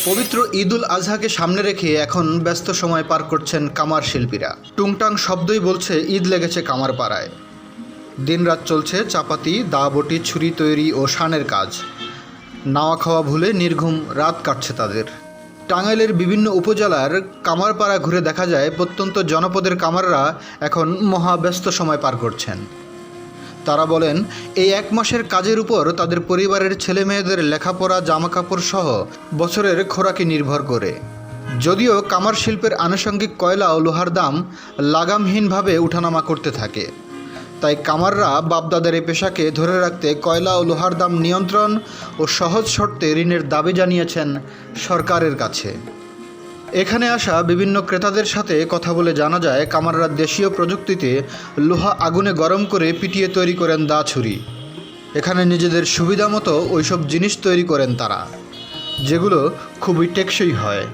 পবিত্র ঈদ উল আজহাকে সামনে রেখে এখন ব্যস্ত সময় পার করছেন কামার শিল্পীরা। টুংটাং শব্দই বলছে ঈদ লেগেছে কামার পাড়ায়। দিনরাত চলছে চাপাতি, দাবটি, ছুরি তৈরি ও শানের কাজ। নাওয়া খাওয়া ভুলে নির্ঘুম রাত কাটছে তাদের। টাঙ্গাইলের বিভিন্ন উপজেলার কামারপাড়া ঘুরে দেখা যায় প্রত্যন্ত জনপদের কামাররা এখন মহাব্যস্ত সময় পার করছেন। তারা বলেন, এই এক মাসের কাজের উপর তাদের পরিবারের ছেলে মেয়েদের লেখাপড়া, জামাকাপড় সহ বছরের খোরাকি নির্ভর করে। যদিও কামার শিল্পের আনুষঙ্গিক কয়লা ও লোহার দাম লাগামহীনভাবে উঠানামা করতে থাকে, তাই কামাররা বাপদাদের এই পেশাকে ধরে রাখতে কয়লা ও লোহার দাম নিয়ন্ত্রণ ও সহজ শর্তে ঋণের দাবি জানিয়েছেন সরকারের কাছে। এখানে আসা বিভিন্ন ক্রেতাদের সাথে কথা বলে জানা যায়, কামাররা দেশীয় প্রযুক্তিতে লোহা আগুনে গরম করে পিটিয়ে তৈরি করেন দা ছুরি। এখানে নিজেদের সুবিধা মতো ওইসব জিনিস তৈরি করেন তারা, যেগুলো খুবই টেকসই হয়।